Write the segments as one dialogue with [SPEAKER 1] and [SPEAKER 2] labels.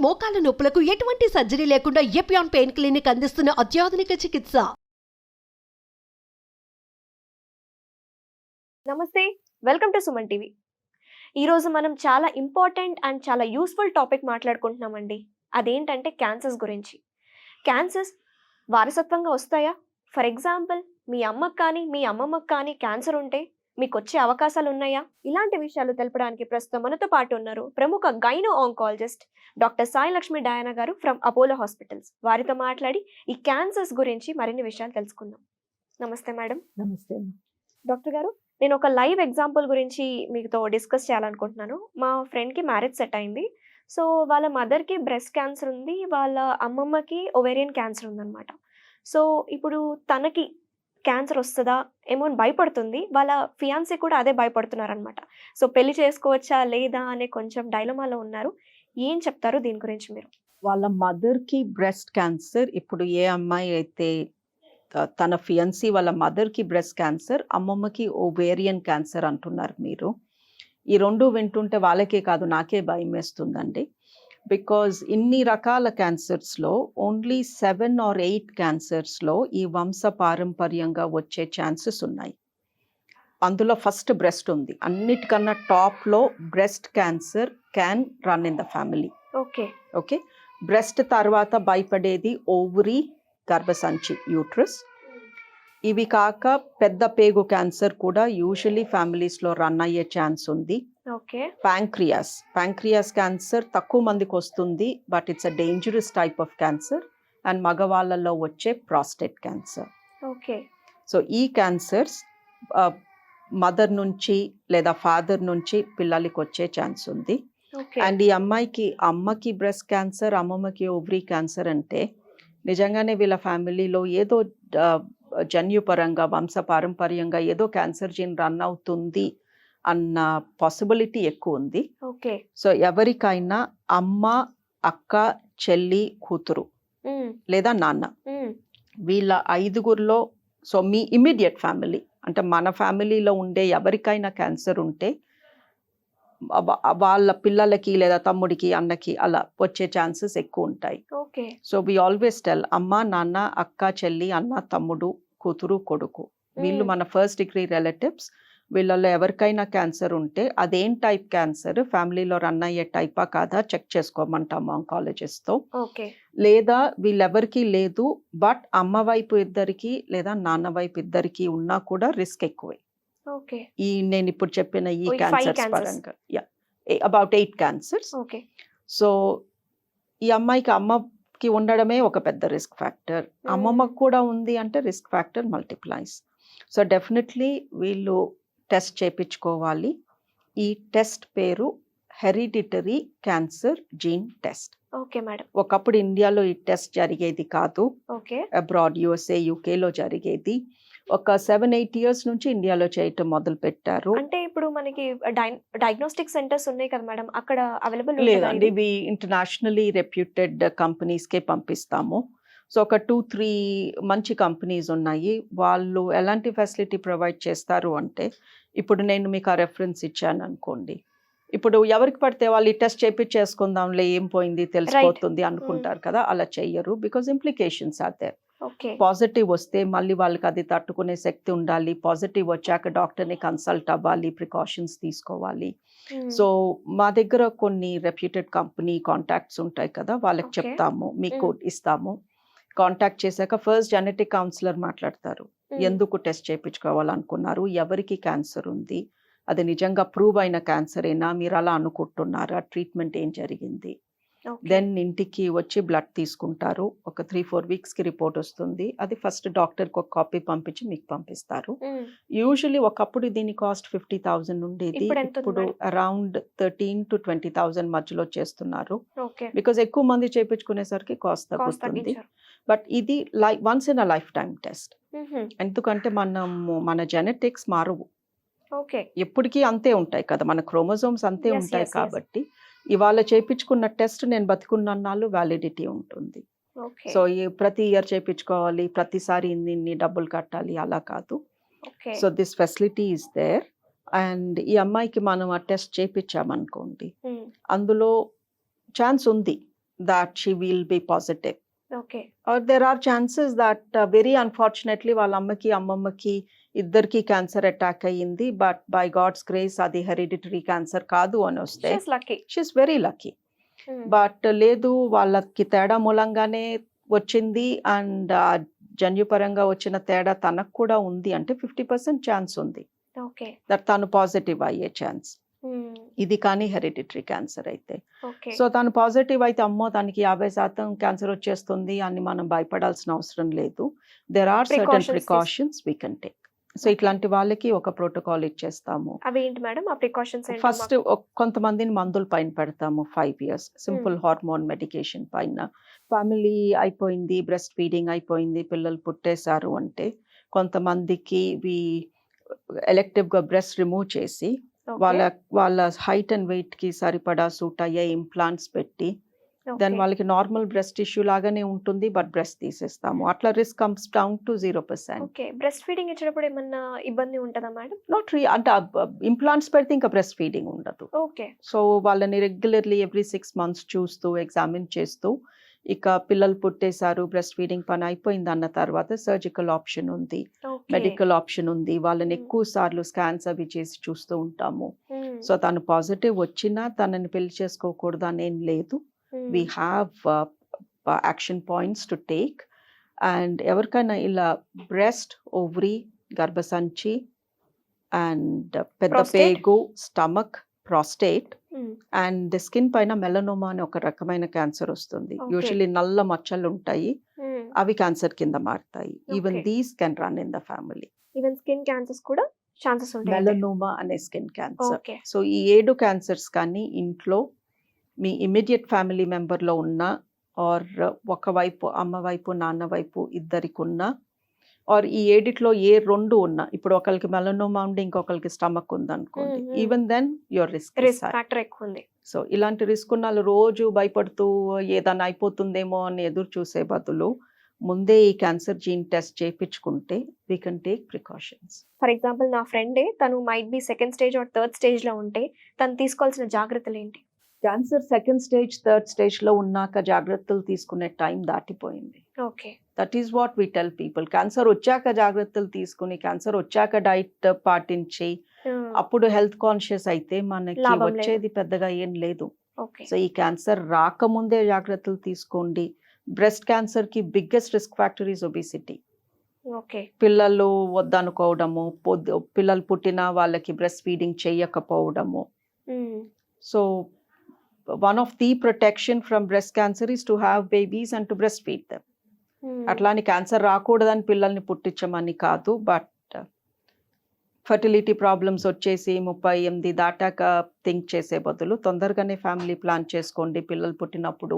[SPEAKER 1] మోకాల నొప్పులకు ఎటువంటి సర్జరీ లేకుండా ఎపియాన్ పెయిన్ క్లినిక్ అందిస్తున్న అత్యాధునిక చికిత్స.
[SPEAKER 2] నమస్తే, వెల్కమ్ టు సుమన్ టీవీ. ఈరోజు మనం చాలా ఇంపార్టెంట్ అండ్ చాలా యూస్ఫుల్ టాపిక్ మాట్లాడుకుంటున్నామండి. అదేంటంటే క్యాన్సర్స్ గురించి. క్యాన్సర్స్ వారసత్వంగా వస్తాయా? ఫర్ ఎగ్జాంపుల్, మీ అమ్మకు కానీ మీ అమ్మమ్మకు కానీ క్యాన్సర్ ఉంటే మీకు వచ్చే అవకాశాలు ఉన్నాయా? ఇలాంటి విషయాలు తెలపడానికి ప్రస్తుతం మనతో పాటు ఉన్నారు ప్రముఖ gynae oncologist doctor Sai Lakshmi Diana గారు ఫ్రమ్ అపోలో హాస్పిటల్స్. వారితో మాట్లాడి ఈ క్యాన్సర్స్ గురించి మరిన్ని విషయాలు తెలుసుకుందాం. నమస్తే మేడం.
[SPEAKER 3] నమస్తే.
[SPEAKER 2] డాక్టర్ గారు, నేను ఒక లైవ్ ఎగ్జాంపుల్ గురించి మీతో డిస్కస్ చేయాలనుకుంటున్నాను. మా ఫ్రెండ్కి మ్యారేజ్ సెట్ అయింది. సో వాళ్ళ మదర్కి బ్రెస్ట్ క్యాన్సర్ ఉంది, వాళ్ళ అమ్మమ్మకి ఒవేరియన్ క్యాన్సర్ ఉందన్నమాట. సో ఇప్పుడు తనకి క్యాన్సర్ వస్తుందా ఏమో అని భయపడుతుంది, వాళ్ళ ఫియాన్సీ కూడా అదే భయపడుతున్నారనమాట. సో పెళ్లి చేసుకోవచ్చా లేదా అనే కొంచెం డైలమాలో ఉన్నారు. ఏం చెప్తారు దీని గురించి మీరు?
[SPEAKER 3] వాళ్ళ మదర్కి బ్రెస్ట్ క్యాన్సర్, ఇప్పుడు ఏ అమ్మాయి అయితే తన ఫియన్సీ వాళ్ళ మదర్కి బ్రెస్ట్ క్యాన్సర్, అమ్మమ్మకి ఓవేరియన్ క్యాన్సర్ అంటున్నారు మీరు. ఈ రెండు వింటుంటే వాళ్ళకే కాదు నాకే భయం వేస్తుందండి. బికాజ్ ఇన్ని రకాల క్యాన్సర్స్లో ఓన్లీ 7 or 8 క్యాన్సర్స్లో ఈ వంశ పారంపర్యంగా వచ్చే ఛాన్సెస్ ఉన్నాయి. అందులో ఫస్ట్ బ్రెస్ట్ ఉంది. అన్నిటికన్నా టాప్లో breast cancer can run in the family. Okay, breast తర్వాత భయపడేది ఓవరీ, గర్భసంచి, యూట్రస్. ఇవి కాక పెద్ద పేగు క్యాన్సర్ కూడా యూజువలీ ఫ్యామిలీస్లో రన్ అయ్యే ఛాన్స్ ఉంది. ప్యాంక్రియాస్ క్యాన్సర్ తక్కువ మందికి వస్తుంది, but it's a dangerous type of cancer. And మగవాళ్ళలో వచ్చే ప్రాస్టేట్ క్యాన్సర్. సో ఈ క్యాన్సర్స్ మదర్ నుంచి లేదా ఫాదర్ నుంచి పిల్లలకి వచ్చే ఛాన్స్ ఉంది. అండ్ ఈ అమ్మకి బ్రెస్ట్ క్యాన్సర్, అమ్మమ్మకి ఓవరీ క్యాన్సర్ అంటే నిజంగానే వీళ్ళ ఫ్యామిలీలో ఏదో జన్యుపరంగా వంశపారంపర్యంగా ఏదో క్యాన్సర్ జీన్ రన్ అవుతుంది అన్న పాసిబిలిటీ ఎక్కువ ఉంది. సో ఎవరికైనా అమ్మ, అక్క, చెల్లి, కూతురు లేదా నాన్న, వీళ్ళ 5గురిలో, సో మీ ఇమ్మీడియట్ ఫ్యామిలీ అంటే మన ఫ్యామిలీలో ఉండే ఎవరికైనా క్యాన్సర్ ఉంటే వాళ్ళ పిల్లలకి లేదా తమ్ముడికి, అన్నకి అలా వచ్చే ఛాన్సెస్ ఎక్కువ ఉంటాయి. సో వి ఆల్వేస్ టెల్ అమ్మ, నాన్న, అక్క, చెల్లి, అన్న, తమ్ముడు, కూతురు, కొడుకు, వీళ్ళు మన ఫస్ట్ డిగ్రీ రిలేటివ్స్. వీళ్ళలో ఎవరికైనా క్యాన్సర్ ఉంటే అదేం టైప్ క్యాన్సర్, ఫ్యామిలీలో రన్ అయ్యే టైపా కాదా చెక్ చేసుకోమంటాం ఆంకాలజిస్ట్తో. లేదా వీళ్ళెవరికి లేదు బట్ అమ్మ వైపు ఇద్దరికి లేదా నాన్న వైపు ఇద్దరికి ఉన్నా కూడా రిస్క్ ఎక్కువే. ఈ నేను ఇప్పుడు చెప్పిన ఈ క్యాన్సర్స్ పరంగా అబౌట్ 8 క్యాన్సర్స్. సో ఈ అమ్మకి ఉండడమే ఒక పెద్ద రిస్క్ ఫ్యాక్టర్. అమ్మమ్మకు కూడా ఉంది అంటే risk factor multiplies. So definitely వీళ్ళు టెస్ట్ చేయించుకోవాలి. ఈ టెస్ట్ పేరు హెరిడిటరీ క్యాన్సర్ జీన్ టెస్ట్. ఒకప్పుడు ఇండియాలో ఈ టెస్ట్ జరిగేది కాదు, అబ్రాడ్ USA, UKలో జరిగేది. ఒక 7-8 years నుంచి ఇండియాలో చేయటం మొదలు పెట్టారు.
[SPEAKER 2] అంటే ఇప్పుడు మనకి డయాగ్నోస్టిక్ సెంటర్స్ ఉన్నాయి కదా మేడం, అక్కడ అవైలబుల్
[SPEAKER 3] లేదండి. ఇవి ఇంటర్నేషనలీ రెప్యూటెడ్ కంపెనీస్కే పంపిస్తాము. సో ఒక 2-3 మంచి కంపెనీస్ ఉన్నాయి. వాళ్ళు ఎలాంటి ఫెసిలిటీ ప్రొవైడ్ చేస్తారు అంటే, ఇప్పుడు నేను మీకు ఆ రెఫరెన్స్ ఇచ్చాను అనుకోండి, ఇప్పుడు ఎవరికి పడితే వాళ్ళు ఈ టెస్ట్ చేసుకుందాంలే ఏం పోయింది తెలిసిపోతుంది అనుకుంటారు కదా, అలా చెయ్యరు. Because implications are there. Positive వస్తే మళ్ళీ వాళ్ళకి అది తట్టుకునే శక్తి ఉండాలి. పాజిటివ్ వచ్చాక డాక్టర్ని కన్సల్ట్ అవ్వాలి, ప్రికాషన్స్ తీసుకోవాలి. సో మా దగ్గర కొన్ని రెప్యూటెడ్ కంపెనీ కాంటాక్ట్స్ ఉంటాయి కదా, వాళ్ళకి చెప్తాము, మీకు ఇస్తాము. కాంటాక్ట్ చేశాక ఫస్ట్ జెనెటిక్ కౌన్సిలర్ మాట్లాడతారు. ఎందుకు టెస్ట్ చేయించుకోవాలనుకున్నారు, ఎవరికి క్యాన్సర్ ఉంది, అది నిజంగా ప్రూవ్ అయిన క్యాన్సరేనా, మీరు అలా అనుకుంటున్నారా, ట్రీట్మెంట్ ఏం జరిగింది. దెన్ ఇంటికి వచ్చి బ్లడ్ తీసుకుంటారు. ఒక 3-4 weeksకి రిపోర్ట్ వస్తుంది. అది ఫస్ట్ డాక్టర్కి ఒక కాపీ పంపించి మీకు పంపిస్తారు. యూజువలీ ఒకప్పుడు దీని కాస్ట్ 50,000 ఉండేది, ఇప్పుడు అరౌండ్ 13,000 to 20,000 మధ్యలో చేస్తున్నారు. బికాజ్ ఎక్కువ మంది చేయించుకునేసరికి కాస్ట్ తగ్గుతుంది. బట్ ఇది once in a life time test. ఎందుకంటే మన జెనెటిక్స్ మారవు, ఎప్పటికీ అంతే ఉంటాయి కదా, మన క్రోమోజోమ్స్ అంతే ఉంటాయి. కాబట్టి ఇవాళ చేయించుకున్న టెస్ట్ నేను బతికున్నాళ్ళు వ్యాలిడిటీ ఉంటుంది. సో ప్రతి ఇయర్ చేయించుకోవాలి, ప్రతిసారి ఇన్ని డబ్బులు కట్టాలి అలా కాదు. So this facility is there. And ఈ అమ్మాయికి మనం ఆ టెస్ట్ చేయించామనుకోండి, అందులో ఛాన్స్ ఉంది that she will be positive.
[SPEAKER 2] Okay.
[SPEAKER 3] Or there are chances that very unfortunately వాళ్ళ అమ్మకి అమ్మమ్మకి ఇద్దరికి క్యాన్సర్ అటాక్ అయ్యింది, బట్ బై గాడ్స్ గ్రేస్ అది హెరిడిటరీ క్యాన్సర్ కాదు అని వస్తే
[SPEAKER 2] she's lucky.
[SPEAKER 3] She is very lucky. But లేదు, వాళ్ళకి తేడా మూలంగానే వచ్చింది అండ్ జన్యుపరంగా వచ్చిన తేడా తనకు కూడా ఉంది అంటే 50% ఛాన్స్ ఉంది
[SPEAKER 2] ఓకే.
[SPEAKER 3] దట్ తను పాజిటివ్ అయ్యే ఛాన్స్. ఇది కానీ హెరిడిటరీ క్యాన్సర్ అయితే.
[SPEAKER 2] ఓకే.
[SPEAKER 3] సో తను పాజిటివ్ అయితే అమ్మో తనకి 50% క్యాన్సర్ వచ్చేస్తుంది అని మనం భయపడాల్సిన అవసరం లేదు. There are certain
[SPEAKER 2] Precautions
[SPEAKER 3] precautions we can take. So ఇట్లాంటి వాళ్ళకి ఒక ప్రోటోకాల్ ఇచ్చేస్తాము.
[SPEAKER 2] అవి ఏంటి మేడం ఆ ప్రికాషన్స్?
[SPEAKER 3] ఫస్ట్ కొంతమందిని మందుల పైన పెడతాము 5 years, సింపుల్ హార్మోన్ మెడికేషన్ పైన. ఫ్యామిలీ అయిపోయింది, బ్రెస్ట్ ఫీడింగ్ అయిపోయింది, పిల్లలు పుట్టేశారు అంటే కొంతమందికి ఎలెక్టివ్ గా బ్రెస్ట్ రిమూవ్ చేసి వాళ్ళ హైట్ అండ్ వెయిట్ కి సరిపడా సూట్ అయ్యే ఇంప్లాంట్స్ పెట్టి దెన్ వాళ్ళకి నార్మల్ బ్రెస్ట్ టిష్యూ లాగానే ఉంటుంది బట్ బ్రెస్ట్ తీసేస్తాము. అట్లా risk comes down to 0%.
[SPEAKER 2] Okay. Breast feeding ఇచ్చినప్పుడు ఏమన్నా ఇబ్బంది ఉంటుందా మేడం?
[SPEAKER 3] నాట్ అంటే ఇంప్లాంట్స్ పెడితే ఇంకా బ్రెస్ట్ ఫీడింగ్ ఉండదు.
[SPEAKER 2] ఓకే.
[SPEAKER 3] సో వాళ్ళని రెగ్యులర్లీ ఎవ్రీ 6 months చూస్తూ ఎగ్జామిన్ చేస్తూ, ఇక పిల్లలు పుట్టేశారు బ్రెస్ట్ ఫీడింగ్ పని అయిపోయింది అన్న తర్వాత సర్జికల్ ఆప్షన్ ఉంది, మెడికల్ ఆప్షన్ ఉంది. వాళ్ళని ఎక్కువ సార్లు స్కాన్స్ అవి చేసి చూస్తూ ఉంటాము. సో తను పాజిటివ్ వచ్చినా తనని పెళ్లి చేసుకోకూడదు అని ఏం లేదు. we have action points to take, and ఎవరికైనా ఇలా బ్రెస్ట్, ఓవరీ, గర్భసంచి అండ్ పెద్ద
[SPEAKER 2] Prostate?
[SPEAKER 3] పేగు, స్టమక్, ప్రాస్టేట్ అండ్ స్కిన్ పైన మెలనోమా అని ఒక రకమైన క్యాన్సర్ వస్తుంది.
[SPEAKER 2] Okay.
[SPEAKER 3] యూజువల్లీ నల్ల మచ్చలు ఉంటాయి, అవి క్యాన్సర్ కింద మారుతాయి. Even
[SPEAKER 2] Okay.
[SPEAKER 3] These can run in the family.
[SPEAKER 2] Even skin cancers కూడా ఛాన్సెస్ ఉంటాయి.
[SPEAKER 3] మెలనోమా అనే స్కిన్ క్యాన్సర్.
[SPEAKER 2] ఓకే.
[SPEAKER 3] సో ఈ 7 క్యాన్సర్స్ కానీ ఇంట్లో మీ ఇమీడియట్ ఫ్యామిలీ మెంబర్లో ఉన్న ఆర్ ఒకవైపు అమ్మ వైపు నాన్న వైపు ఇద్దరికి ఉన్న ఆర్ ఈ 7లో ఏ 2 ఉన్నా, ఇప్పుడు ఒకరికి మెలనోమా ఉండి ఇంకొకరికి స్టమక్ ఉంది అనుకోండి, even then your risk.
[SPEAKER 2] Risk factor ఎక్కువ ఉంది.
[SPEAKER 3] సో ఇలాంటి రిస్క్ ఉన్న వాళ్ళు రోజు భయపడుతూ ఏదైనా అయిపోతుందేమో అని ఎదురు చూసే బదులు ముందే ఈ క్యాన్సర్ జీన్ టెస్ట్ చేయించుకుంటే we can take precautions.
[SPEAKER 2] For example నా ఫ్రెండే తను might be 2nd stage or 3rd stage లో ఉంటే తను తీసుకోవాల్సిన జాగ్రత్తలు ఏంటి?
[SPEAKER 3] Cancer 2nd stage 3rd stage లో ఉన్నాక జాగ్రత్తలు తీసుకునే టైం దాటిపోయింది.
[SPEAKER 2] Okay.
[SPEAKER 3] That is what we tell people. Cancer వచ్చాక జాగ్రత్తలు తీసుకుని, క్యాన్సర్ వచ్చాక డైట్ పాటించి అప్పుడు హెల్త్ కాన్షియస్ అయితే మనకి
[SPEAKER 2] లాభం లేదు.
[SPEAKER 3] వచ్చేది పెద్దగా ఏం లేదు.
[SPEAKER 2] ఓకే.
[SPEAKER 3] సో ఈ క్యాన్సర్ రాకముందే జాగ్రత్తలు తీసుకోండి. బ్రెస్ట్ క్యాన్సర్ కి biggest risk factor is obesity.
[SPEAKER 2] Okay.
[SPEAKER 3] పిల్లలు వద్దనుకోవడము, పిల్లలు పుట్టిన వాళ్ళకి బ్రెస్ట్ ఫీడింగ్ చేయకపోవడము. So one of the protection from breast cancer is to have babies and to breastfeed them. అట్లాని క్యాన్సర్ రాకూడదని పిల్లల్ని పుట్టించమని కాదు, బట్ ఫర్టిలిటీ ప్రాబ్లమ్స్ వచ్చేసి 38 దాటాక థింక్ చేసే బదులు తొందరగానే ఫ్యామిలీ ప్లాన్ చేసుకోండి. పిల్లలు పుట్టినప్పుడు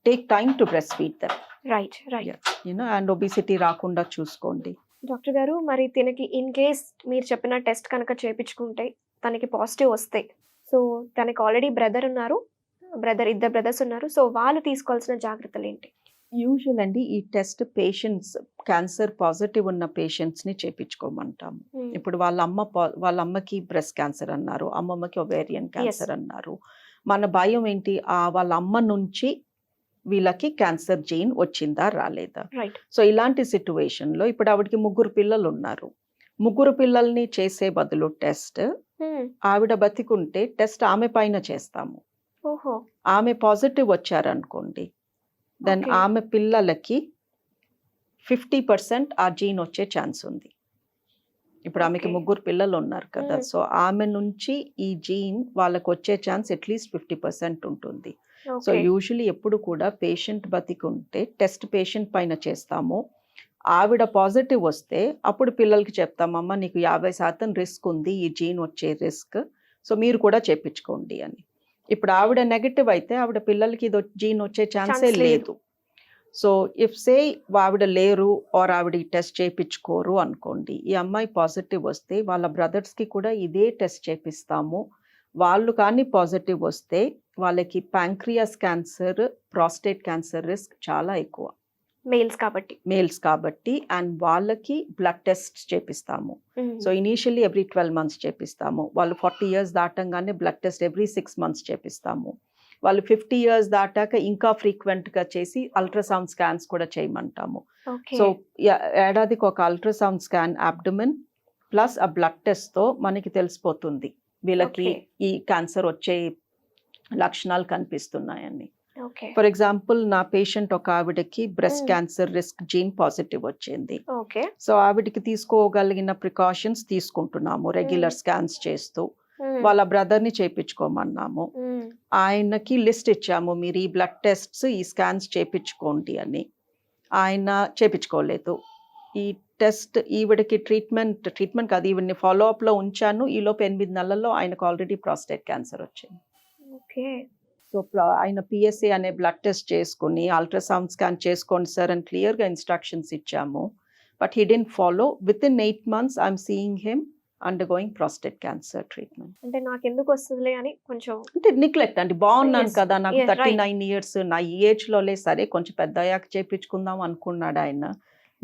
[SPEAKER 3] take time to breast feed them.
[SPEAKER 2] Right right.
[SPEAKER 3] And obesity రాకుండా చూసుకోండి.
[SPEAKER 2] డాక్టర్ గారు, మరి తనకి ఇన్ కేస్ మీరు చెప్పిన టెస్ట్ కనుక చేపించుకుంటే తనకి పాజిటివ్ వస్తే, సో తనకి ఆల్రెడీ ఇద్దరు బ్రదర్స్ ఉన్నారు, సో వాళ్ళు తీసుకోవాల్సిన జాగ్రత్తలు ఏంటి?
[SPEAKER 3] యూజువల్ అండి ఈ టెస్ట్ పేషెంట్స్ క్యాన్సర్ పాజిటివ్ ఉన్న పేషెంట్స్ని చేపించుకోమంటాము. ఇప్పుడు వాళ్ళ అమ్మకి బ్రెస్ట్ క్యాన్సర్ అన్నారు, అమ్మమ్మకి ఒవేరియన్ క్యాన్సర్ అన్నారు. మన భయం ఏంటి, వాళ్ళ అమ్మ నుంచి వీళ్ళకి క్యాన్సర్ జీన్ వచ్చిందా రాలేదా.
[SPEAKER 2] రైట్.
[SPEAKER 3] సో ఇలాంటి సిచ్యువేషన్లో ఇప్పుడు ఆవిడకి 3 పిల్లలు ఉన్నారు. 3 పిల్లల్ని చేసే బదులు టెస్ట్ ఆవిడ బతికుంటే టెస్ట్ ఆమె పైన చేస్తాము.
[SPEAKER 2] ఓహో.
[SPEAKER 3] ఆమె పాజిటివ్ వచ్చారనుకోండి, దెన్
[SPEAKER 2] Okay.
[SPEAKER 3] ఆమె పిల్లలకి 50% ఆ జీన్ వచ్చే ఛాన్స్ ఉంది. ఇప్పుడు ఆమెకి
[SPEAKER 2] Okay.
[SPEAKER 3] 3 పిల్లలు ఉన్నారు కదా,
[SPEAKER 2] Hmm.
[SPEAKER 3] సో ఆమె నుంచి ఈ జీన్ వాళ్ళకి వచ్చే ఛాన్స్ అట్లీస్ట్ 50% ఉంటుంది. So
[SPEAKER 2] okay.
[SPEAKER 3] యూజువలీ ఎప్పుడు కూడా పేషెంట్ బతికుంటే టెస్ట్ పేషెంట్ పైన చేస్తాము. ఆవిడ పాజిటివ్ వస్తే అప్పుడు పిల్లలకి చెప్తామమ్మా నీకు 50% రిస్క్ ఉంది, ఈ జీన్ వచ్చే రిస్క్, సో మీరు కూడా చేపించుకోండి అని. ఇప్పుడు ఆవిడ నెగటివ్ అయితే ఆవిడ పిల్లలకి ఇది జీన్ వచ్చే ఛాన్సే
[SPEAKER 2] Chance లేదు.
[SPEAKER 3] లేదు. సో ఇఫ్ సే ఆవిడ లేరు ఆర్ ఆవిడ ఈ టెస్ట్ చేయించుకోరు అనుకోండి, ఈ అమ్మాయి పాజిటివ్ వస్తే వాళ్ళ బ్రదర్స్కి కూడా ఇదే టెస్ట్ చేపిస్తాము. వాళ్ళు కానీ పాజిటివ్ వస్తే వాళ్ళకి pancreas cancer, prostate cancer risk చాలా ఎక్కువ మేల్స్ కాబట్టి, అండ్ వాళ్ళకి బ్లడ్ టెస్ట్ చేపిస్తాము. సో ఇనీషియల్లీ ఎవ్రీ 12 months చేపిస్తాము. వాళ్ళు 40 years దాటంగానే బ్లడ్ టెస్ట్ ఎవ్రీ 6 months చేపిస్తాము. వాళ్ళు 50 ఇయర్స్ దాటాక ఇంకా ఫ్రీక్వెంట్ గా చేసి అల్ట్రాసౌండ్ స్కాన్స్ కూడా చేయమంటాము.
[SPEAKER 2] ఓకే.
[SPEAKER 3] సో ఏడాదికి ఒక అల్ట్రాసౌండ్ స్కాన్ అబ్డమెన్ ప్లస్ ఆ బ్లడ్ టెస్ట్ తో మనకి తెలిసిపోతుంది వీళ్ళకి
[SPEAKER 2] Okay.
[SPEAKER 3] ఈ క్యాన్సర్ వచ్చే లక్షణాలు కనిపిస్తున్నాయని.
[SPEAKER 2] ఓకే.
[SPEAKER 3] ఫర్ ఎగ్జాంపుల్ నా పేషెంట్ ఒక ఆవిడకి breast
[SPEAKER 2] Mm.
[SPEAKER 3] Cancer risk gene positive వచ్చింది.
[SPEAKER 2] ఓకే.
[SPEAKER 3] సో ఆవిడకి తీసుకోగలిగిన ప్రికాషన్స్ తీసుకుంటున్నాము, రెగ్యులర్ స్కాన్స్ చేస్తూ.
[SPEAKER 2] మ్మ్.
[SPEAKER 3] వాళ్ళ బ్రదర్ ని చేపించుకోమన్నాము.
[SPEAKER 2] మ్మ్.
[SPEAKER 3] ఆయనకి లిస్ట్ ఇచ్చాము, మీరు ఈ బ్లడ్ టెస్ట్స్ ఈ స్కాన్స్ చేపించుకోండి అని. ఆయన చేపించుకోలేదు. ఈ టెస్ట్ ఈవిడకి ట్రీట్మెంట్ కాదు, ఈవిడ్ని ఫాలో అప్ లో ఉంచాను. ఈలోపు 8 నెలల్లో ఆయనకు ఆల్రెడీ ప్రాస్టేట్ క్యాన్సర్ వచ్చింది.
[SPEAKER 2] ఓకే.
[SPEAKER 3] సో ఆయన పిఎస్ఏ అనే బ్లడ్ టెస్ట్ చేసుకుని అల్ట్రాసౌండ్ స్కాన్ చేసుకోండి సార్ అని క్లియర్గా ఇన్స్ట్రక్షన్స్ ఇచ్చాము. But he didn't follow. With in 8 months I'm seeing him undergoing prostate cancer treatment.
[SPEAKER 2] అంటే నాకు ఎందుకు వస్తుందిలే అని కొంచెం
[SPEAKER 3] అంటే నెగ్లెక్ట్ అండి. బాగున్నాను
[SPEAKER 2] Yes.
[SPEAKER 3] కదా, నాకు
[SPEAKER 2] Yes, right.
[SPEAKER 3] 39 years, నా ఈ ఏజ్ లోలే, సరే కొంచెం పెద్ద అయ్యాక చేపించుకుందాం అనుకున్నాడు ఆయన.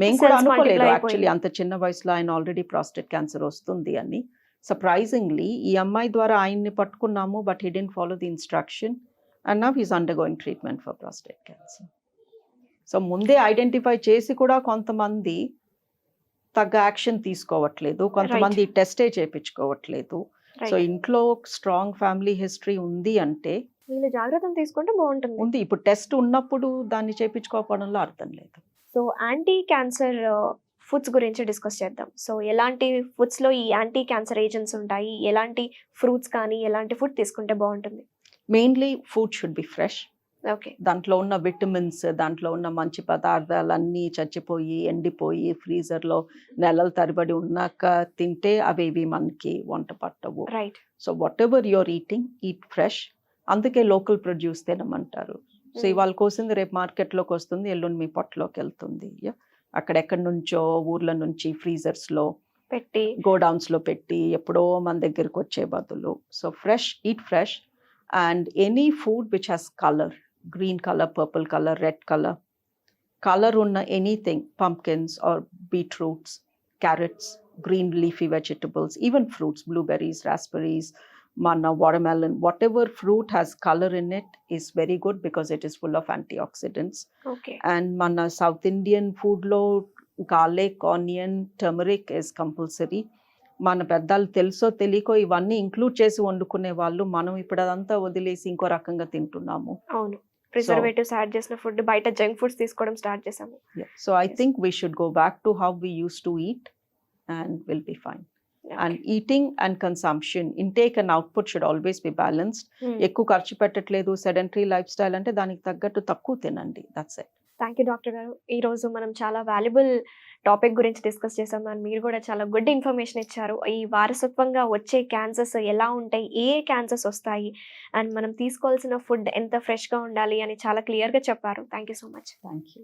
[SPEAKER 3] మేము
[SPEAKER 2] Cells
[SPEAKER 3] కూడా అనుకోలేదు
[SPEAKER 2] multiply
[SPEAKER 3] యాక్చువల్లీ
[SPEAKER 2] అయిపోయింది.
[SPEAKER 3] అంత చిన్న వయసులో ఆయన ఆల్రెడీ ప్రాస్టేట్ క్యాన్సర్ వస్తుంది అని. సర్ప్రైజింగ్లీ ఈ అమ్మాయి ద్వారా ఆయన్ని పట్టుకున్నాము, but he didn't follow the instruction and now he's undergoing treatment for prostate cancer. So ముందే ఐడెంటిఫై చేసి కూడా కొంతమంది తగ్గ యాక్షన్ తీసుకోవట్లేదు, కొంతమంది టెస్టే చేయించుకోవట్లేదు. So
[SPEAKER 2] Right.
[SPEAKER 3] ఇంట్లో స్ట్రాంగ్ ఫ్యామిలీ హిస్టరీ ఉంది అంటే
[SPEAKER 2] వీళ్ళు జాగ్రత్తలు తీసుకుంటే బాగుంటుంది.
[SPEAKER 3] ఉంది. ఇప్పుడు టెస్ట్ ఉన్నప్పుడు దాన్ని చేయించుకోకపోవడంలో అర్థం లేదు.
[SPEAKER 2] సో యాంటీ క్యాన్సర్ ఫుడ్స్ గురించి డిస్కస్ చేద్దాం. సో ఎలాంటి ఫుడ్స్ లో ఈ యాంటీ క్యాన్సర్ ఏజెంట్స్ ఉంటాయి, ఎలాంటి ఫ్రూట్స్ కానీ ఎలాంటి ఫుడ్ తీసుకుంటే బాగుంటుంది?
[SPEAKER 3] Mainly food should be fresh.
[SPEAKER 2] Okay.
[SPEAKER 3] దాంట్లో ఉన్న విటమిన్స్, దాంట్లో ఉన్న మంచి పదార్థాలన్నీ చచ్చిపోయి ఎండిపోయి ఫ్రీజర్లో నెలల తరబడి ఉన్నాక తింటే అవేవి మనకి వంట పట్టవు.
[SPEAKER 2] Right.
[SPEAKER 3] So what ever your eating, eat fresh. అందుకే లోకల్ ప్రొడ్యూస్ తినమంటారు. సో ఇవాళ కోసింది రేపు మార్కెట్లోకి వస్తుంది, ఎల్లుండి మీ పొట్టలోకి వెళ్తుంది. అక్కడెక్కడి నుంచో ఊర్ల నుంచి ఫ్రీజర్స్లో
[SPEAKER 2] పెట్టి
[SPEAKER 3] గోడౌన్స్లో పెట్టి ఎప్పుడో మన దగ్గరకు వచ్చే బదులు. So fresh, eat fresh. And any food which has colour, green color, purple color, red color ఉన్న anything, pumpkins or beetroots, carrots, green leafy vegetables, even fruits, blueberries, raspberries, manna, watermelon, whatever fruit has color in it is very good because it is full of antioxidants.
[SPEAKER 2] Okay.
[SPEAKER 3] And manna South Indian food lo garlic, onion, turmeric is compulsory. మన పెద్దలు తెలుసో తెలియకో ఇవన్నీ include చేసి వండుకునే వాళ్ళు, మనం ఇప్పుడు అదంతా వదిలేసి ఇంకో రకంగా తింటున్నాము.
[SPEAKER 2] అవును. ప్రిజర్వేటివ్స్ యాడ్ చేసిన ఫుడ్, బయట జంక్ ఫుడ్స్ తీసుకోవడం స్టార్ట్ చేసాము.
[SPEAKER 3] So I think we should go back to how we used to eat and we'll be fine. And eating and consumption, intake and output should always be balanced. ఎక్కువ ఖర్చు పెట్టట్లేదు, sedentary life style అంటే దానికి తగ్గట్టు తక్కువ తినండి. That's it.
[SPEAKER 2] Thank you doctor గారు. ఈ రోజు మనం చాలా వాల్యుబుల్ టాపిక్ గురించి డిస్కస్ చేసాం అండ్ మీరు కూడా చాలా గుడ్ ఇన్ఫర్మేషన్ ఇచ్చారు. ఈ వారసత్వంగా వచ్చే క్యాన్సర్స్ ఎలా ఉంటాయి, ఏ క్యాన్సర్స్ వస్తాయి అండ్ మనం తీసుకోవాల్సిన ఫుడ్ ఎంత ఫ్రెష్గా ఉండాలి అని చాలా క్లియర్గా చెప్పారు. Thank you so much.
[SPEAKER 3] Thank you.